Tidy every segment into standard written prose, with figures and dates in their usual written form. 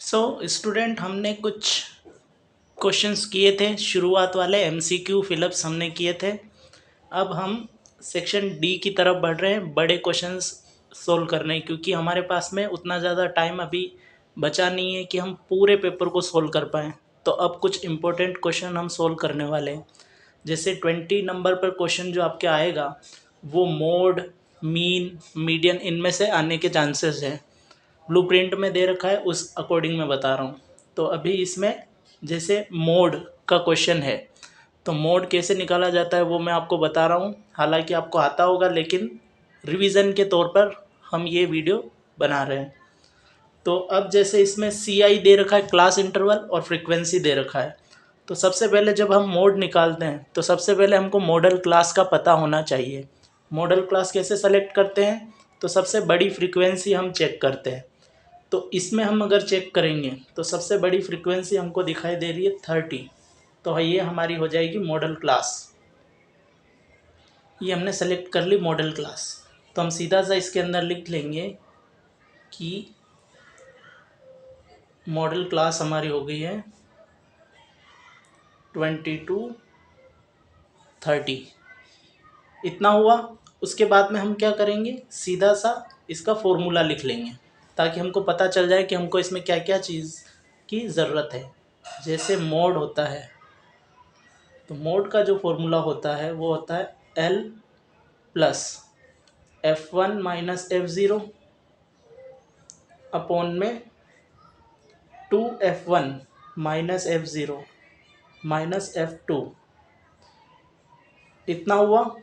So student हमने कुछ questions किए थे, शुरुआत वाले एमसीक्यू फिलअप्स हमने किए थे। अब हम सेक्शन डी की तरफ बढ़ रहे हैं, बड़े क्वेश्चंस सोल्व करने, क्योंकि हमारे पास में उतना ज़्यादा टाइम अभी बचा नहीं है कि हम पूरे पेपर को सोल्व कर पाएँ। तो अब कुछ इम्पोर्टेंट क्वेश्चन हम सोल्व करने वाले हैं। जैसे 20 नंबर पर क्वेश्चन जो आपके आएगा वो मोड, मीन, मीडियन इनमें से आने के चांसेस हैं। ब्लूप्रिंट में दे रखा है, उस अकॉर्डिंग मैं बता रहा हूँ। तो अभी इसमें जैसे मोड का क्वेश्चन है, तो मोड कैसे निकाला जाता है वो मैं आपको बता रहा हूँ। हालांकि आपको आता होगा, लेकिन रिवीजन के तौर पर हम ये वीडियो बना रहे हैं। तो अब जैसे इसमें सी आई दे रखा है, क्लास इंटरवल, और फ्रीक्वेंसी दे रखा है। तो सबसे पहले जब हम मोड निकालते हैं तो सबसे पहले हमको मॉडल क्लास का पता होना चाहिए। मॉडल क्लास कैसे सेलेक्ट करते हैं? तो सबसे बड़ी फ्रीक्वेंसी हम चेक करते हैं। तो इसमें हम अगर चेक करेंगे तो सबसे बड़ी फ्रीक्वेंसी हमको दिखाई दे रही है 30। तो ये हमारी हो जाएगी मॉडल क्लास। ये हमने सेलेक्ट कर ली मॉडल क्लास। तो हम सीधा सा इसके अंदर लिख लेंगे कि मॉडल क्लास हमारी हो गई है 2230। इतना हुआ। उसके बाद में हम क्या करेंगे, सीधा सा इसका फॉर्मूला लिख लेंगे, ताकि हमको पता चल जाए कि हमको इसमें क्या क्या चीज़ की ज़रूरत है। जैसे मोड होता है, तो मोड का जो फॉर्मूला होता है वो होता है L plus F1 minus F0 upon में 2F1 minus F0 minus F2। इतना हुआ,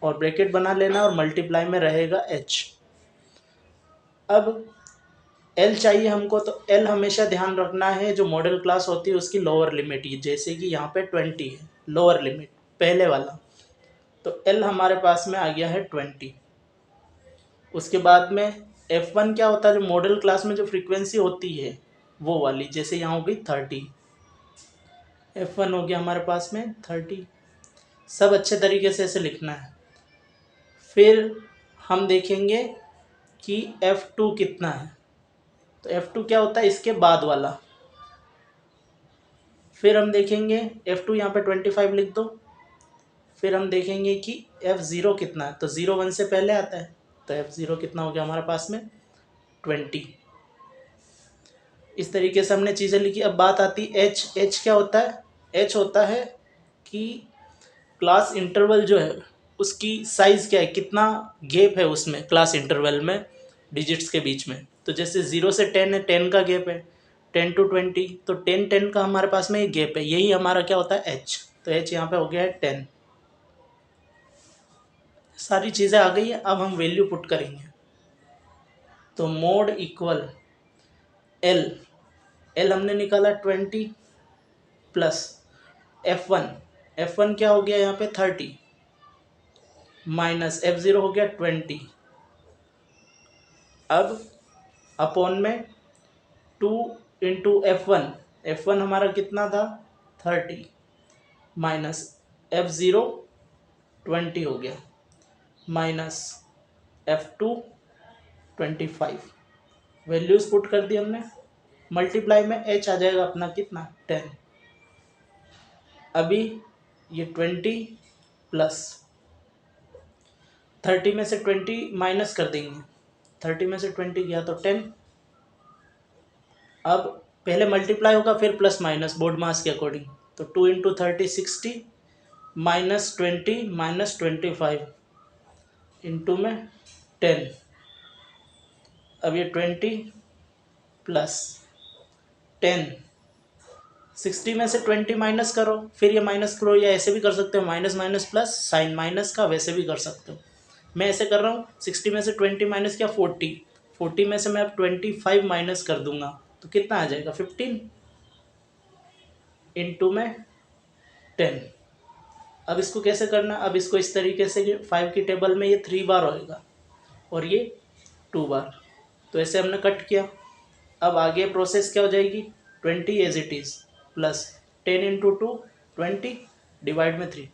और ब्रैकेट बना लेना, और मल्टीप्लाई में रहेगा H। अब L चाहिए हमको, तो L हमेशा ध्यान रखना है जो मॉडल क्लास होती है उसकी लोअर लिमिट ही, जैसे कि यहाँ पे 20 है लोअर लिमिट पहले वाला। तो L हमारे पास में आ गया है 20। उसके बाद में F1 क्या होता है, जो मॉडल क्लास में जो फ्रीक्वेंसी होती है वो वाली, जैसे यहाँ हो गई 30। F1 हो गया हमारे पास में 30। सब अच्छे तरीके से ऐसे लिखना है। फिर हम देखेंगे कि F2 कितना है। तो F2 क्या होता है, इसके बाद वाला। फिर हम देखेंगे F2 यहाँ पे 25 लिख दो। फिर हम देखेंगे कि F0 कितना है, तो 0 1 से पहले आता है। तो F0 कितना हो गया हमारे पास में 20। इस तरीके से हमने चीज़ें लिखी। अब बात आती है H क्या होता है? H होता है कि क्लास इंटरवल जो है उसकी साइज़ क्या है, कितना गैप है उसमें क्लास इंटरवल में डिजिट्स के बीच में। तो जैसे 0 से 10 है, 10 का गैप है, 10 to 20, तो 10 का हमारे पास में एक गैप है, यही हमारा क्या होता है H। तो H यहाँ पे हो गया है 10। सारी चीज़ें आ गई है। अब हम वैल्यू पुट करेंगे। तो मोड इक्वल L हमने निकाला 20 प्लस F1 क्या हो गया यहाँ पे 30 माइनस F0 हो गया 20। अब अपॉन में 2 इंटू F1 हमारा कितना था 30 माइनस F0 20 हो गया माइनस F2 25। वैल्यूज़ पुट कर दी हमने। मल्टीप्लाई में H आ जाएगा अपना कितना 10। अभी ये 20 प्लस 30 में से 20 माइनस कर देंगे। 30 में से 20 गया तो 10। अब पहले मल्टीप्लाई होगा फिर प्लस माइनस बोर्ड मास के अकॉर्डिंग। तो 2 इंटू 30 60 माइनस 20 माइनस 25 इंटू में 10। अब ये 20 प्लस 10, 60 में से 20 माइनस करो, फिर ये माइनस करो, या ऐसे भी कर सकते हो minus minus plus, sign minus का वैसे भी कर सकते हो। मैं ऐसे कर रहा हूँ, 60 में से 20 माइनस किया 40 में से मैं अब 25 माइनस कर दूंगा, तो कितना आ जाएगा 15 इंटू में 10। अब इसको कैसे करना, अब इसको इस तरीके से कि 5 की टेबल में ये 3 बार होएगा और ये 2 बार। तो ऐसे हमने कट किया। अब आगे प्रोसेस क्या हो जाएगी, 20 as it is plus 10 into 2 20 divide में 3।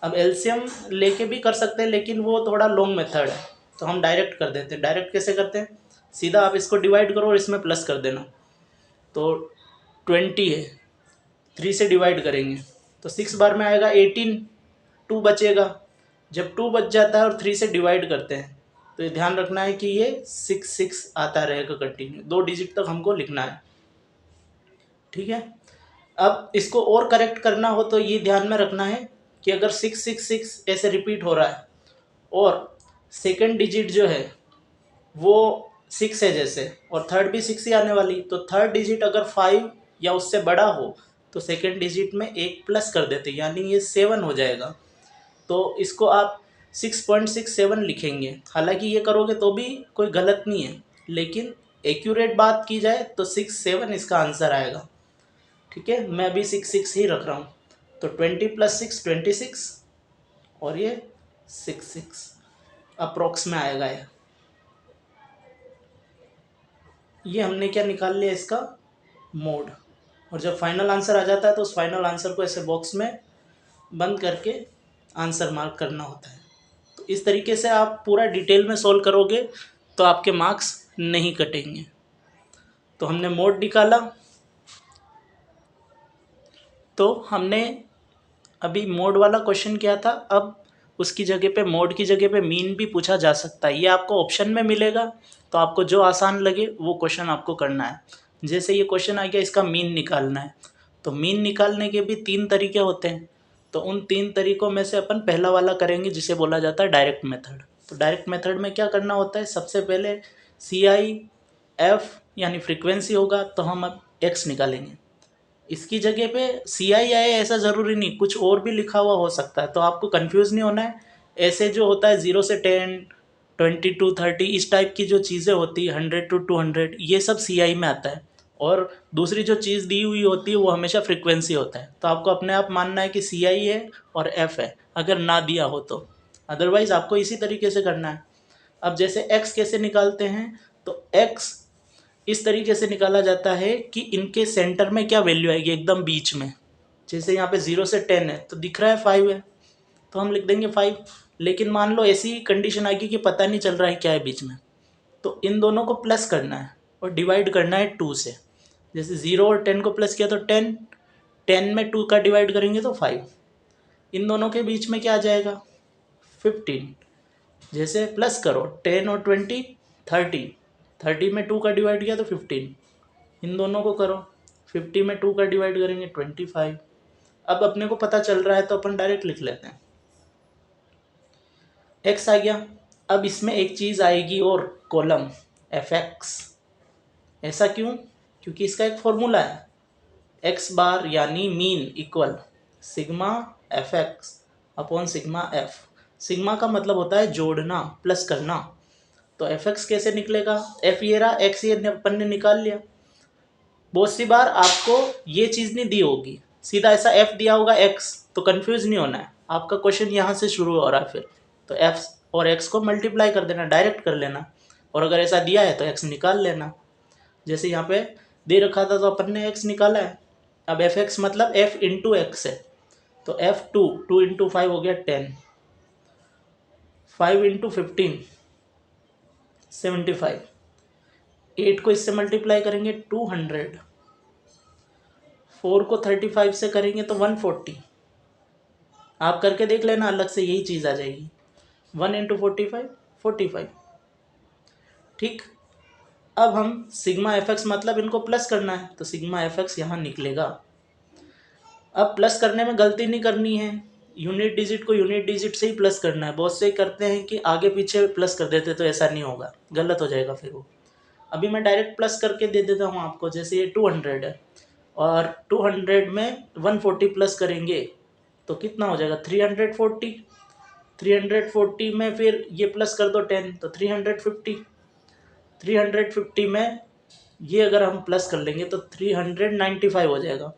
अब एलसीएम लेके भी कर सकते हैं, लेकिन वो थोड़ा लॉन्ग मेथड है, तो हम डायरेक्ट कर देते हैं। डायरेक्ट कैसे करते हैं, सीधा आप इसको डिवाइड करो और इसमें प्लस कर देना। तो 20 है, 3 से डिवाइड करेंगे तो 6 बार में आएगा 18, 2 बचेगा। जब 2 बच जाता है और 3 से डिवाइड करते हैं तो ये ध्यान रखना है कि ये 6 आता रहेगा कंटिन्यू, 2 डिजिट तक हमको लिखना है। ठीक है, अब इसको और करेक्ट करना हो तो ये ध्यान में रखना है कि अगर 666 ऐसे रिपीट हो रहा है और सेकंड डिजिट जो है वो 6 है जैसे, और थर्ड भी 6 ही आने वाली, तो थर्ड डिजिट अगर 5 या उससे बड़ा हो तो सेकंड डिजिट में एक प्लस कर देते, यानी ये 7 हो जाएगा। तो इसको आप 6.67 लिखेंगे। हालांकि ये करोगे तो भी कोई गलत नहीं है, लेकिन एक्यूरेट बात की जाए तो 67 इसका आंसर आएगा। ठीक है, मैं भी 6 ही रख रहा हूँ। तो 20 + 6 26 और ये 6 अप्रोक्स में आएगा। ये हमने क्या निकाल लिया, इसका मोड। और जब फाइनल आंसर आ जाता है तो उस फाइनल आंसर को ऐसे बॉक्स में बंद करके आंसर मार्क करना होता है। तो इस तरीके से आप पूरा डिटेल में सॉल्व करोगे तो आपके मार्क्स नहीं कटेंगे। तो हमने मोड निकाला, तो हमने अभी मोड वाला क्वेश्चन किया था, अब उसकी जगह पे, मोड की जगह पे मीन भी पूछा जा सकता है। ये आपको ऑप्शन में मिलेगा, तो आपको जो आसान लगे वो क्वेश्चन आपको करना है। जैसे ये क्वेश्चन आ गया, इसका मीन निकालना है, तो मीन निकालने के भी 3 तरीके होते हैं। तो उन 3 तरीकों में से अपन पहला वाला करेंगे जिसे बोला जाता है डायरेक्ट मेथड। तो डायरेक्ट मेथड में क्या करना होता है, सबसे पहले CI F यानी फ्रीक्वेंसी होगा, तो हम अब X निकालेंगे। इसकी जगह पे CI आए ऐसा ज़रूरी नहीं, कुछ और भी लिखा हुआ हो सकता है, तो आपको कंफ्यूज नहीं होना है। ऐसे जो होता है 0 से 10, 20 to 30, इस टाइप की जो चीज़ें होती है 100 to 200, ये सब CI में आता है। और दूसरी जो चीज़ दी हुई होती है वो हमेशा फ्रिक्वेंसी होता है। तो आपको अपने आप मानना है कि CI है और F है, अगर ना दिया हो तो। अदरवाइज़ आपको इसी तरीके से करना है। अब जैसे X कैसे निकालते हैं, तो X इस तरीके से निकाला जाता है कि इनके सेंटर में क्या वैल्यू आएगी, एकदम बीच में। जैसे यहाँ पे 0 से 10 है तो दिख रहा है 5 है, तो हम लिख देंगे 5। लेकिन मान लो ऐसी कंडीशन आएगी कि पता नहीं चल रहा है क्या है बीच में, तो इन दोनों को प्लस करना है और डिवाइड करना है 2 से। जैसे 0 और 10 को प्लस किया तो 10, 10 में 2 का डिवाइड करेंगे तो 5। इन दोनों के बीच में क्या आ जाएगा, 15। जैसे प्लस करो 10 और 20, 30, 30 में 2 का डिवाइड किया तो 15। इन दोनों को करो, 50 में 2 का डिवाइड करेंगे 25। अब अपने को पता चल रहा है तो अपन डायरेक्ट लिख लेते हैं, x आ गया। अब इसमें एक चीज़ आएगी और कॉलम fx। ऐसा क्यों, क्योंकि इसका एक फॉर्मूला है, x बार यानी mean equal sigma fx upon sigma f। Sigma का मतलब होता है जोड़ना, प्लस करना। तो fx कैसे निकलेगा, f ये रहा, x ये अपन ने निकाल लिया। बहुत सी बार आपको ये चीज़ नहीं दी होगी, सीधा ऐसा f दिया होगा x, तो कंफ्यूज नहीं होना है, आपका क्वेश्चन यहाँ से शुरू हो रहा है। फिर तो f और x को मल्टीप्लाई कर देना, डायरेक्ट कर लेना, और अगर ऐसा दिया है तो x निकाल लेना। जैसे यहाँ पे दे रखा था तो अपन ने x निकाला है। अब fx मतलब f इंटू एक्स है, तो f2, 2 इंटू 5 हो गया 10, 5 इंटू 15 75, 8 को इससे मल्टीप्लाई करेंगे 200, 4 को 35 से करेंगे तो 140। आप करके देख लेना, अलग से यही चीज़ आ जाएगी, 1 इंटू 45, 45। ठीक, अब हम सिग्मा fx मतलब इनको प्लस करना है, तो सिग्मा fx यहाँ निकलेगा। अब प्लस करने में गलती नहीं करनी है, यूनिट डिजिट को यूनिट डिजिट से ही प्लस करना है। बहुत से करते हैं कि आगे पीछे प्लस कर देते, तो ऐसा नहीं होगा, गलत हो जाएगा फिर वो। अभी मैं डायरेक्ट प्लस करके दे देता हूँ आपको। जैसे ये 200 है और 200 में 140 प्लस करेंगे तो कितना हो जाएगा, 340। 340 में फिर ये प्लस कर दो 10, तो 350। 350 में ये अगर हम प्लस कर लेंगे तो 395 हो जाएगा।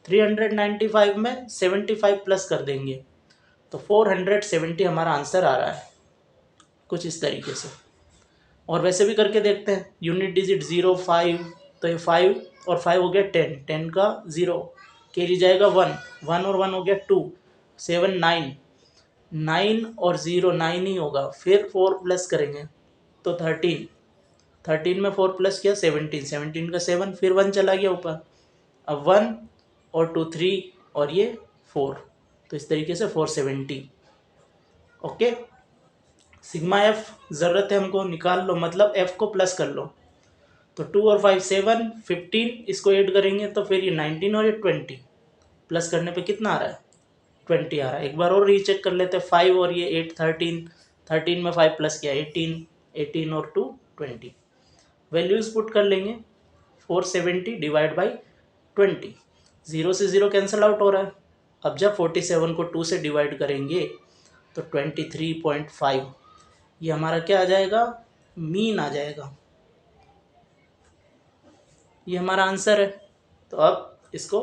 395 में 75 प्लस कर देंगे तो 470 हमारा आंसर आ रहा है, कुछ इस तरीके से। और वैसे भी करके देखते हैं, यूनिट डिजिट 0, 5, तो ये 5 और 5 हो गया 10, 10 का 0 कैरी जाएगा 1, 1 और 1 हो गया 2, 7, 9, 9 और 0 9 ही होगा। फिर 4 प्लस करेंगे तो 13, 13 में 4 प्लस किया 17, 17 का 7, फिर 1 चला गया ऊपर, अब 1 और 2 3 और ये 4, तो इस तरीके से 470। ओके, सिग्मा एफ ज़रूरत है हमको, निकाल लो, मतलब एफ को प्लस कर लो। तो 2 और 5 7, 15, इसको ऐड करेंगे तो फिर ये 19 और ये 20, प्लस करने पे कितना आ रहा है 20 आ रहा है। एक बार और रीचेक कर लेते हैं, 5 और ये 8 13, 13 में 5 प्लस किया 18, 18 और 2 20, वैल्यूज़ पुट कर लेंगे, 470 डिवाइड बाई 20, 0 से 0 कैंसिल आउट हो रहा है। अब जब 47 को 2 से डिवाइड करेंगे तो 23.5, ये हमारा क्या आ जाएगा, मीन आ जाएगा, ये हमारा आंसर है। तो अब इसको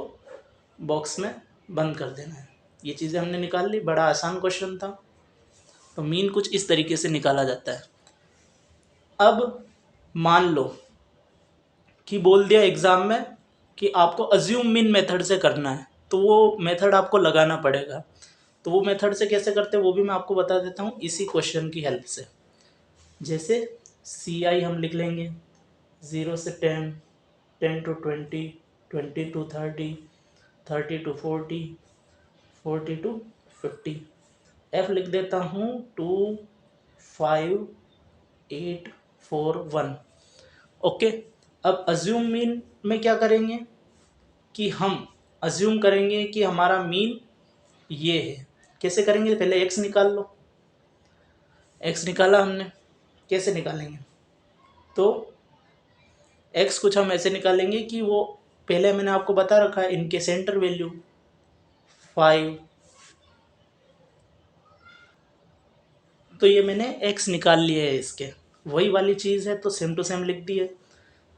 बॉक्स में बंद कर देना है। ये चीज़ें हमने निकाल ली, बड़ा आसान क्वेश्चन था। तो मीन कुछ इस तरीके से निकाला जाता है। अब मान लो कि बोल दिया एग्ज़ाम में कि आपको अज्यूम मीन मेथड से करना है, तो वो मेथड आपको लगाना पड़ेगा। तो वो मेथड से कैसे करते हैं वो भी मैं आपको बता देता हूँ इसी क्वेश्चन की हेल्प से। जैसे CI हम लिख लेंगे 0 से 10, 10 to 20, 20 to 30, 30 to 40, 40 to 50। F लिख देता हूँ 2 5 8 4 1। ओके, अब अज्यूम मीन में क्या करेंगे कि हम अज्यूम करेंगे कि हमारा मीन ये है। कैसे करेंगे, पहले x निकाल लो। x निकाला हमने, कैसे निकालेंगे, तो x कुछ हम ऐसे निकालेंगे कि वो पहले मैंने आपको बता रखा है, इनके सेंटर वैल्यू 5, तो ये मैंने x निकाल लिया है इसके, वही वाली चीज़ है तो सेम टू सेम लिख दी है।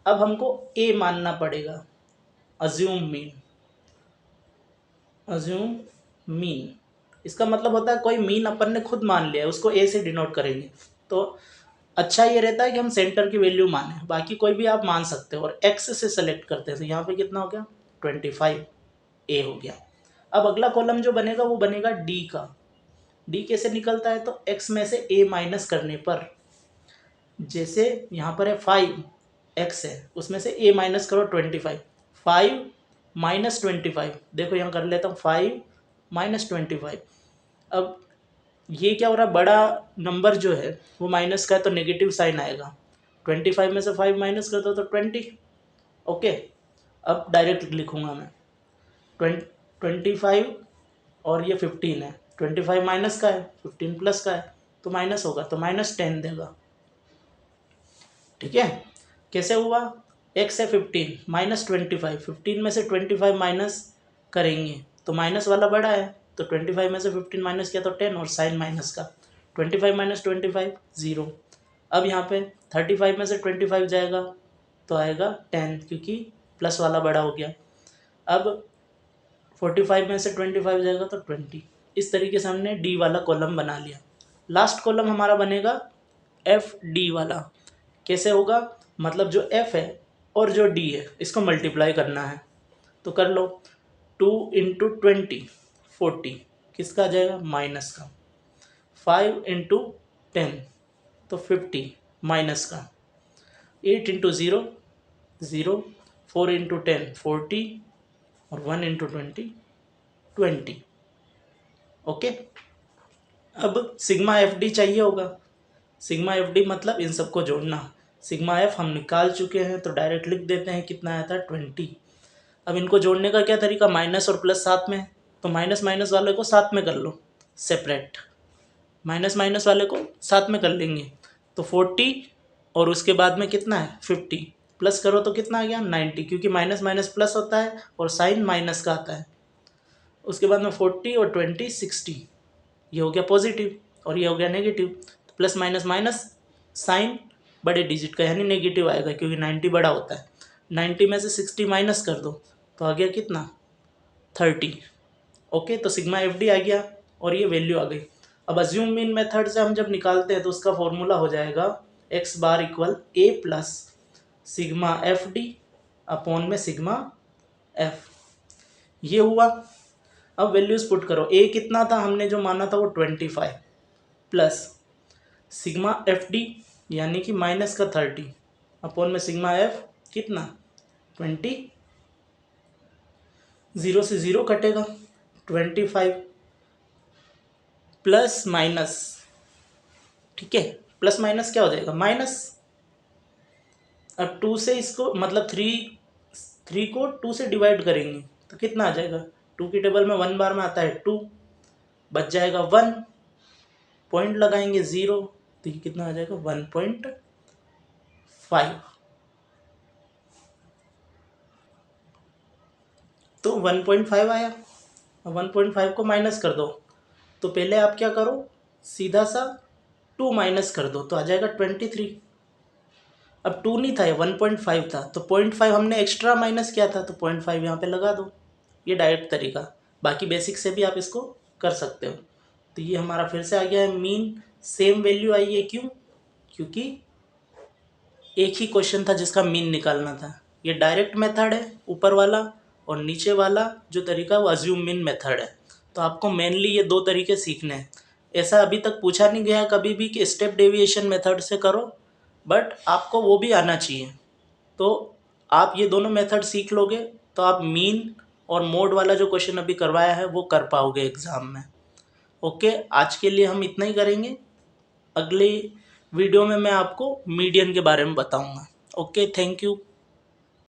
अब हमको a मानना पड़ेगा, अज्यूम मीन, अज्यूम मीन इसका मतलब होता है कोई मीन अपन ने खुद मान लिया है, उसको a से डिनोट करेंगे। तो अच्छा ये रहता है कि हम सेंटर की वैल्यू माने, बाकी कोई भी आप मान सकते हो, और x से सेलेक्ट करते हैं तो यहाँ पे कितना हो गया 25, a हो गया। अब अगला कॉलम जो बनेगा वो बनेगा d का। d कैसे निकलता है, तो x में से a माइनस करने पर, जैसे यहाँ पर है 5, x है उसमें से a माइनस करो 25, 5 माइनस 25, देखो यहाँ कर लेता हूँ 5 माइनस 25। अब ये क्या हो रहा है, बड़ा नंबर जो है वो माइनस का है तो नेगेटिव साइन आएगा, 25 में से 5 माइनस कर दो तो 20। ओके, अब डायरेक्ट लिखूँगा मैं 25 और ये 15 है, 25 माइनस का है 15 प्लस का है तो माइनस होगा, तो -10 देगा। ठीक है, कैसे हुआ, x है 15 माइनस 25, 15 में से 25 माइनस करेंगे तो माइनस वाला बड़ा है, तो 25 में से 15 माइनस किया तो 10 और साइन माइनस का, 25 माइनस 25 0। अब यहाँ पे 35 में से 25 जाएगा तो आएगा 10, क्योंकि प्लस वाला बड़ा हो गया। अब 45 में से 25 जाएगा तो 20। इस तरीके से हमने डी वाला कॉलम बना लिया। लास्ट कॉलम हमारा बनेगा एफ डी वाला। कैसे होगा, मतलब जो f है और जो d है इसको मल्टीप्लाई करना है, तो कर लो 2 इंटू 20 40, किसका आ जाएगा माइनस का, 5 इंटू 10 तो 50 माइनस का, 8 इंटू 0 0, 4 इंटू 10 40 और 1 इंटू 20 20। ओके, अब सिग्मा एफ डी चाहिए होगा। सिग्मा एफ डी मतलब इन सबको जोड़ना। सिग्मा एफ हम निकाल चुके हैं तो डायरेक्ट लिख देते हैं, कितना आया था 20। अब इनको जोड़ने का क्या तरीका, माइनस और प्लस साथ में, तो माइनस माइनस वाले को साथ में कर लो सेपरेट, माइनस माइनस वाले को साथ में कर लेंगे तो 40 और उसके बाद में कितना है 50, प्लस करो तो कितना आ गया 90, क्योंकि माइनस माइनस प्लस होता है और साइन माइनस का आता है। उसके बाद में 40 और 20 60, ये हो गया पॉजिटिव और ये हो गया नेगेटिव, तो प्लस माइनस माइनस साइन बड़े डिजिट का यानी नेगेटिव आएगा, क्योंकि 90 बड़ा होता है। 90 में से 60 माइनस कर दो तो आ गया कितना 30। ओके, तो सिग्मा एफ डी आ गया और ये वैल्यू आ गई। अब अज्यूम मीन मेथड से हम जब निकालते हैं तो उसका फॉर्मूला हो जाएगा x bar equal a plus sigma F D upon में सिग्मा एफ, ये हुआ। अब वैल्यूज पुट करो, a कितना था हमने जो माना था वो 25 प्लस सिग्मा एफ डी यानी कि माइनस का 30 अपॉन में सिग्मा एफ कितना 20, 0 से 0 कटेगा 25 प्लस माइनस, ठीक है, प्लस माइनस क्या हो जाएगा माइनस। अब 2 से इसको मतलब 3 को 2 से डिवाइड करेंगे तो कितना आ जाएगा, 2 की टेबल में 1 बार में आता है 2, बच जाएगा 1, पॉइंट लगाएंगे 0, तो ये कितना आ जाएगा 1.5। तो 1.5 आया। अब 1.5 को माइनस कर दो, तो पहले आप क्या करो, सीधा सा 2 माइनस कर दो तो आ जाएगा 23। अब 2 नहीं था, ये 1.5 था, तो 0.5 हमने एक्स्ट्रा माइनस किया था, तो 0.5 यहाँ पे लगा दो। ये डायरेक्ट तरीका, बाकी बेसिक से भी आप इसको कर सकते हो। तो ये हमारा फिर से आ गया है मीन, सेम वैल्यू आई है, क्यों, क्योंकि एक ही क्वेश्चन था जिसका मीन निकालना था। ये डायरेक्ट मेथड है ऊपर वाला, और नीचे वाला जो तरीका वो अज्यूम मीन मेथड है। तो आपको मेनली ये 2 तरीके सीखने हैं। ऐसा अभी तक पूछा नहीं गया कभी भी कि स्टेप डेविएशन मेथड से करो, बट आपको वो भी आना चाहिए। तो आप ये दोनों मेथड सीख लोगे तो आप मीन और मोड वाला जो क्वेश्चन अभी करवाया है वो कर पाओगे एग्ज़ाम में। ओके, आज के लिए हम इतना ही करेंगे। अगले वीडियो में मैं आपको मीडियन के बारे में बताऊंगा। Okay, thank you.